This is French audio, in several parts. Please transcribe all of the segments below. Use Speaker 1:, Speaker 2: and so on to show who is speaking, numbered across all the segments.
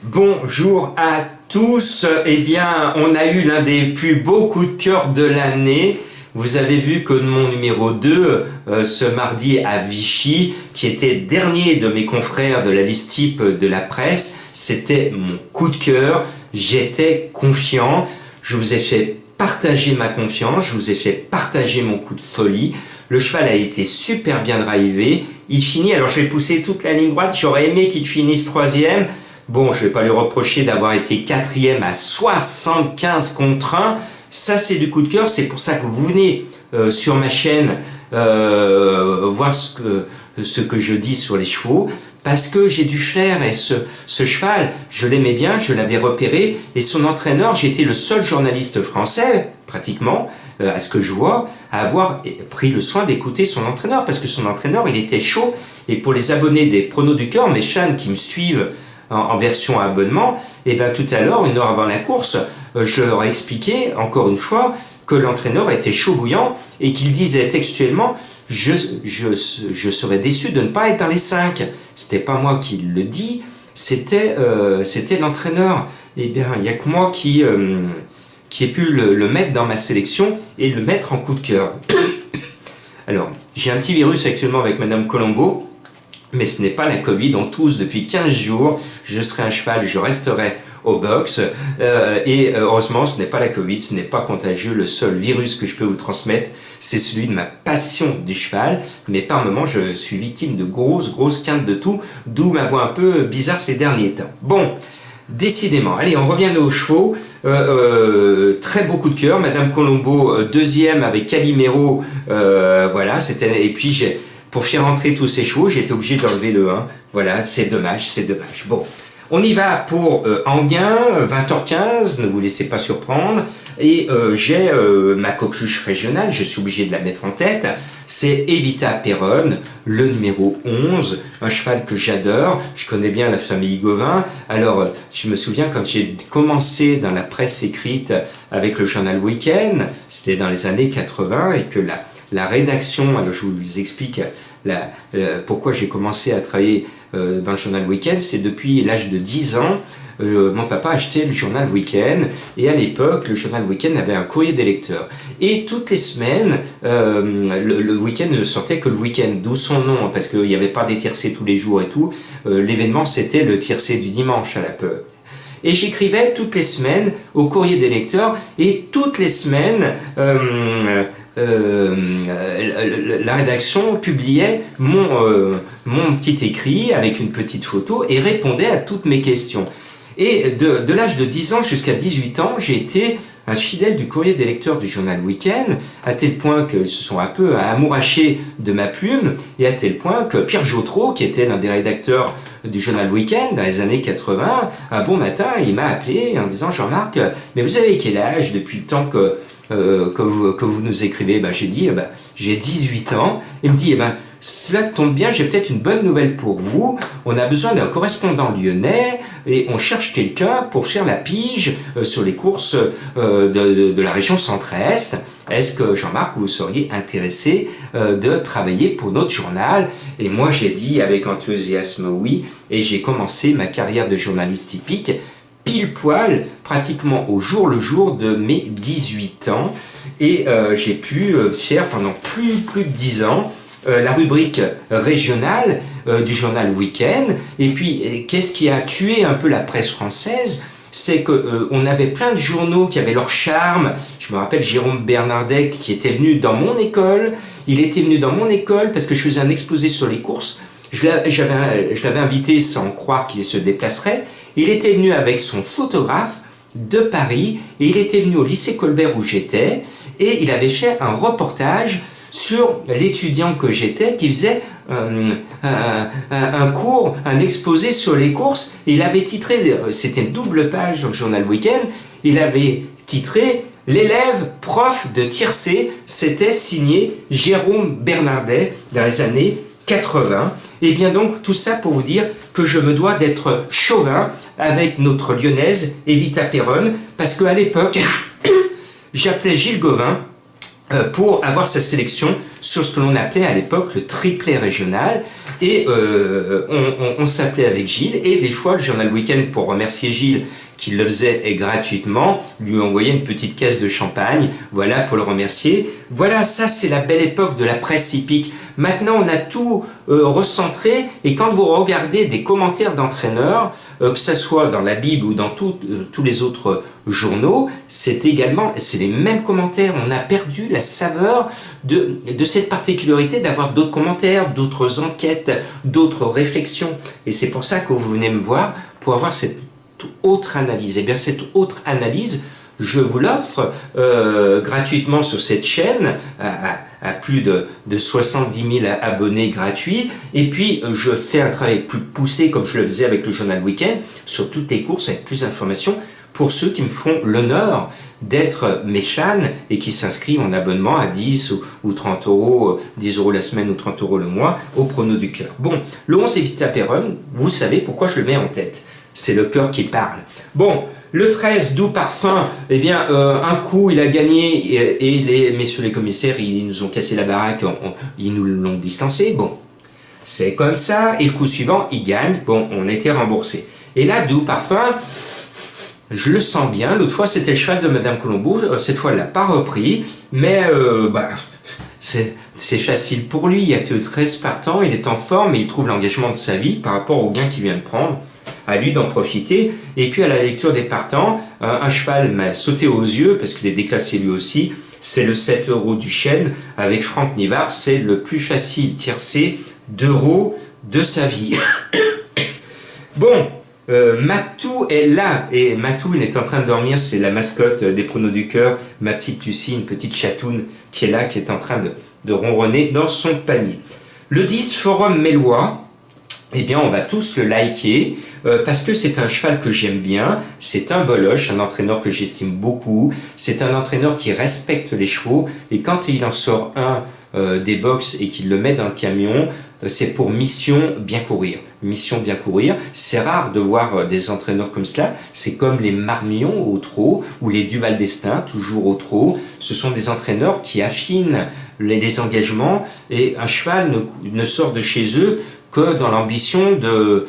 Speaker 1: Bonjour à tous. Eh bien, on a eu l'un des plus beaux coups de cœur de l'année. Vous avez vu que mon numéro 2, ce mardi à Vichy, qui était dernier de mes confrères de la liste type de la presse, c'était mon coup de cœur. J'étais confiant. Je vous ai fait partager ma confiance. Je vous ai fait partager mon coup de folie. Le cheval a été super bien drivé. Il finit, alors je vais pousser toute la ligne droite. J'aurais aimé qu'il finisse troisième. Bon, je vais pas lui reprocher d'avoir été quatrième à 75 contre 1. Ça, c'est du coup de cœur. C'est pour ça que vous venez sur ma chaîne voir ce que je dis sur les chevaux. Parce que j'ai dû faire, et ce cheval, je l'aimais bien, je l'avais repéré. Et son entraîneur, j'étais le seul journaliste français, pratiquement, à ce que je vois, à avoir pris le soin d'écouter son entraîneur. Parce que son entraîneur, il était chaud. Et pour les abonnés des Pronos du Cœur, mes fans qui me suivent en version abonnement, et bien tout à l'heure, une heure avant la course, je leur ai expliqué, encore une fois, que l'entraîneur était chaud bouillant et qu'il disait textuellement « je serais déçu de ne pas être dans les 5 ». C'était pas moi qui le dis, c'était l'entraîneur. Et bien, il n'y a que moi qui ai pu le mettre dans ma sélection et le mettre en coup de cœur. Alors, j'ai un petit virus actuellement avec Madame Colombo, mais ce n'est pas la Covid, on tousse depuis 15 jours, je serai un cheval, je resterai au box, et heureusement ce n'est pas la Covid, ce n'est pas contagieux, le seul virus que je peux vous transmettre, c'est celui de ma passion du cheval, mais par moments je suis victime de grosses quintes de tout, d'où ma voix un peu bizarre ces derniers temps. Bon, décidément, allez on revient aux chevaux, très beau coup de cœur, Madame Colombo deuxième avec Calimero, voilà, c'était, et puis pour faire entrer tous ces chevaux, j'ai été obligé d'enlever le 1. Voilà, c'est dommage. Bon, on y va pour Enghien, 20h15, ne vous laissez pas surprendre. Et j'ai ma coqueluche régionale, je suis obligé de la mettre en tête. C'est Evita Perron, le numéro 11, un cheval que j'adore. Je connais bien la famille Gauvin. Alors, je me souviens quand j'ai commencé dans la presse écrite avec le journal Week-end, c'était dans les années 80, et que la rédaction, alors je vous explique pourquoi j'ai commencé à travailler dans le journal Week-end, c'est depuis l'âge de 10 ans, mon papa achetait le journal Week-end, et à l'époque, le journal Week-end avait un courrier des lecteurs. Et toutes les semaines, le Week-end ne sortait que le week-end, d'où son nom, parce qu'il n'y avait pas des tiercés tous les jours et tout. L'événement, c'était le tiercé du dimanche à la peur. Et j'écrivais toutes les semaines au courrier des lecteurs, et toutes les semaines, la rédaction publiait mon petit écrit avec une petite photo et répondait à toutes mes questions. Et de l'âge de 10 ans jusqu'à 18 ans, j'ai été un fidèle du courrier des lecteurs du journal Week-end, à tel point qu'ils se sont un peu amourachés de ma plume, et à tel point que Pierre Jotreau, qui était l'un des rédacteurs du journal Week-end dans les années 80, un bon matin, il m'a appelé en disant « Jean-Marc, mais vous avez quel âge depuis le temps que vous nous écrivez ?» J'ai dit « J'ai 18 ans ». Il me dit « cela tombe bien, j'ai peut-être une bonne nouvelle pour vous. On a besoin d'un correspondant lyonnais et on cherche quelqu'un pour faire la pige sur les courses de la région centre-est. Est-ce que, Jean-Marc, vous seriez intéressé de travailler pour notre journal ?» Et moi, j'ai dit avec enthousiasme oui, et j'ai commencé ma carrière de journaliste typique pile poil, pratiquement au jour le jour de mes 18 ans. Et j'ai pu faire pendant plus de 10 ans la rubrique régionale du journal Week-end. Et puis, qu'est-ce qui a tué un peu la presse française? C'est qu'on avait plein de journaux qui avaient leur charme. Je me rappelle Jérôme Bernardec qui était venu dans mon école. Il était venu dans mon école parce que je faisais un exposé sur les courses. Je l'avais invité sans croire qu'il se déplacerait. Il était venu avec son photographe de Paris et il était venu au lycée Colbert où j'étais et il avait fait un reportage sur l'étudiant que j'étais qui faisait un cours, un exposé sur les courses. Et il avait titré, c'était une double page dans le journal Week-end, il avait titré « L'élève prof de tiercé », c'était signé Jérôme Bernardet dans les années 80. Et bien donc tout ça pour vous dire que je me dois d'être chauvin avec notre lyonnaise Evita Perron, parce qu'à l'époque j'appelais Gilles Gauvin pour avoir sa sélection sur ce que l'on appelait à l'époque le triplet régional. Et on s'appelait avec Gilles, et des fois le journal Week-end, pour remercier Gilles qui le faisait et gratuitement, lui envoyait une petite caisse de champagne, voilà, pour le remercier. Voilà, ça c'est la belle époque de la presse hippique. Maintenant on a tout recentré, et quand vous regardez des commentaires d'entraîneurs, que ce soit dans la Bible ou dans tous les autres journaux, c'est les mêmes commentaires. On a perdu la saveur de cette particularité d'avoir d'autres commentaires, d'autres enquêtes, d'autres réflexions. Et c'est pour ça que vous venez me voir, pour avoir cette autre analyse. Et bien cette autre analyse, je vous l'offre gratuitement sur cette chaîne, à plus de 70 000 abonnés gratuits. Et puis je fais un travail plus poussé, comme je le faisais avec le journal Week-end, sur toutes les courses avec plus d'informations, pour ceux qui me font l'honneur d'être mes fans et qui s'inscrivent en abonnement à 10 ou 30 euros, 10 euros la semaine ou 30 euros le mois, au prono du cœur. Bon, le 11 Evita Perron, vous savez pourquoi je le mets en tête. C'est le cœur qui parle. Bon, le 13, Doux Parfum, eh bien, un coup, il a gagné, et les messieurs les commissaires, ils nous ont cassé la baraque, ils nous l'ont distancé. Bon, c'est comme ça. Et le coup suivant, il gagne. Bon, on a été remboursé. Et là, Doux Parfum, je le sens bien. L'autre fois, c'était le cheval de Madame Colombo. Cette fois, elle l'a pas repris. Mais c'est facile pour lui. Il y a que 13 partants. Il est en forme et il trouve l'engagement de sa vie par rapport au gain qu'il vient de prendre. À lui d'en profiter. Et puis à la lecture des partants, un cheval m'a sauté aux yeux parce qu'il est déclassé lui aussi. C'est le 7 euros du chêne avec Franck Nivard. C'est le plus facile tiercé d'euros de sa vie. Bon. Matou est là, et Matou, il est en train de dormir. C'est la mascotte des pronos du cœur, ma petite Lucie, une petite chatoune qui est là, qui est en train de ronronner dans son panier. Le 10 Forum Mélois, eh bien on va tous le liker, parce que c'est un cheval que j'aime bien, c'est un boloche, un entraîneur que j'estime beaucoup, c'est un entraîneur qui respecte les chevaux, et quand il en sort un des box et qu'il le met dans le camion, c'est pour mission bien courir. Mission bien courir, c'est rare de voir des entraîneurs comme cela. C'est comme les Marmion au trot ou les Duval d'Estaing, toujours au trot. Ce sont des entraîneurs qui affinent les engagements, et un cheval ne sort de chez eux que dans l'ambition de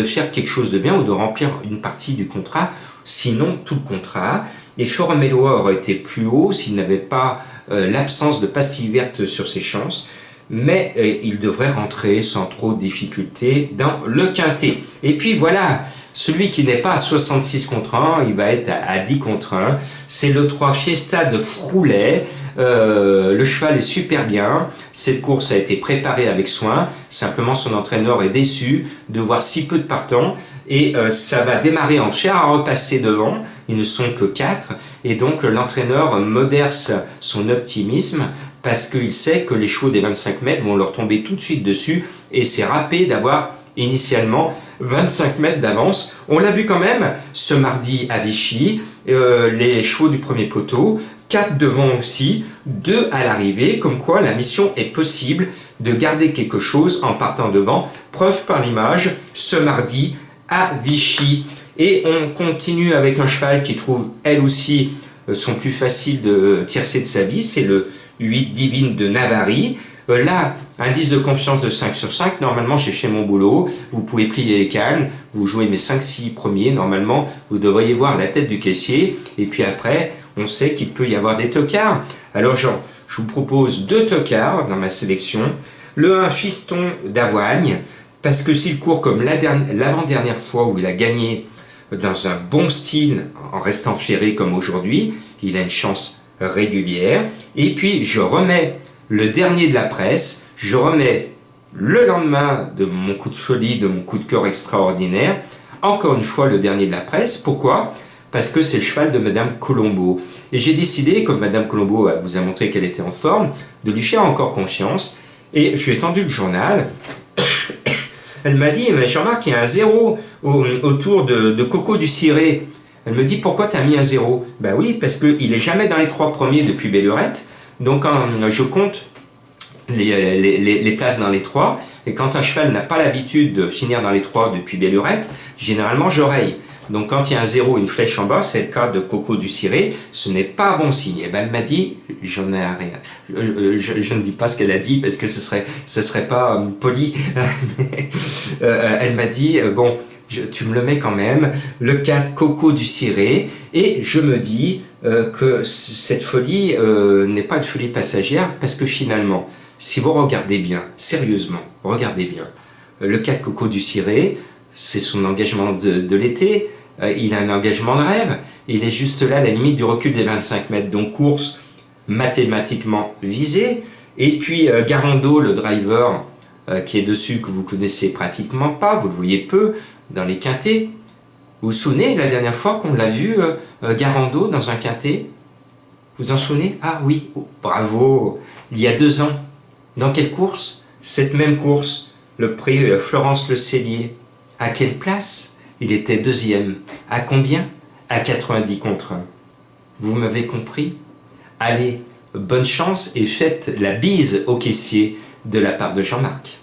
Speaker 1: faire quelque chose de bien ou de remplir une partie du contrat, sinon tout le contrat. Et Forum Mélois aurait été plus haut s'il n'avait pas l'absence de pastilles vertes sur ses chances. Mais il devrait rentrer sans trop de difficulté dans le quintet. Et puis voilà, celui qui n'est pas à 66 contre 1, il va être à 10 contre 1. C'est le 3 Fiesta de Froulet. Le cheval est super bien. Cette course a été préparée avec soin. Simplement, son entraîneur est déçu de voir si peu de partants. Et ça va démarrer en fer à repasser devant. Ils ne sont que 4. Et donc, l'entraîneur modère son optimisme, parce qu'il sait que les chevaux des 25 mètres vont leur tomber tout de suite dessus, et c'est râpé d'avoir initialement 25 mètres d'avance. On l'a vu quand même ce mardi à Vichy, les chevaux du premier poteau, 4 devant aussi, 2 à l'arrivée, comme quoi la mission est possible de garder quelque chose en partant devant. Preuve par l'image, ce mardi à Vichy. Et on continue avec un cheval qui trouve elle aussi son plus facile de tiercer de sa vie, c'est le 8 Divine de Navarri. Là, indice de confiance de 5 sur 5. Normalement, j'ai fait mon boulot. Vous pouvez plier les cannes. Vous jouez mes 5-6 premiers. Normalement, vous devriez voir la tête du caissier. Et puis après, on sait qu'il peut y avoir des tocards. Alors, je vous propose 2 tocards dans ma sélection. Le 1 Fiston d'Avoigne, parce que s'il court comme l'avant-dernière fois où il a gagné dans un bon style en restant ferré comme aujourd'hui, il a une chance régulière. Et puis je remets le dernier de la presse, je remets le lendemain de mon coup de folie, de mon coup de cœur extraordinaire, encore une fois le dernier de la presse. Pourquoi ? Parce que c'est le cheval de Madame Colombo. Et j'ai décidé, comme Madame Colombo vous a montré qu'elle était en forme, de lui faire encore confiance. Et je lui ai tendu le journal. Elle m'a dit, mais Jean-Marc, il y a un 0 autour de Coco du Ciré. Elle me dit, pourquoi tu as mis un 0 ? Ben oui, parce qu'il n'est jamais dans les 3 premiers depuis Bellurette. Donc quand je compte les places dans les 3, et quand un cheval n'a pas l'habitude de finir dans les 3 depuis Bellurette, généralement je raye. Donc quand il y a un 0, une flèche en bas, c'est le cas de Coco du Ciré, ce n'est pas bon signe. Et ben elle m'a dit, j'en ai rien. Je ne dis pas ce qu'elle a dit parce que ce serait pas poli. Mais, elle m'a dit, bon, tu me le mets quand même, le 4 Coco du Ciré, et je me dis que cette folie n'est pas une folie passagère parce que finalement, si vous regardez bien, sérieusement, regardez bien, le 4 Coco du Ciré, c'est son engagement de l'été, il a un engagement de rêve, il est juste là à la limite du recul des 25 mètres, donc course mathématiquement visée, et puis Garando, le driver qui est dessus, que vous connaissez pratiquement pas, vous le voyez peu, dans les quintés. Vous vous souvenez la dernière fois qu'on l'a vu, Garando, dans un quintet? Vous en souvenez? Ah oui, oh, bravo. Il y a 2 ans. Dans quelle course? Cette même course, le prix Florence Le Cellier. À quelle place? Il était 2e. À combien? À 90 contre 1. Vous m'avez compris? Allez, bonne chance et faites la bise au caissier de la part de Jean-Marc.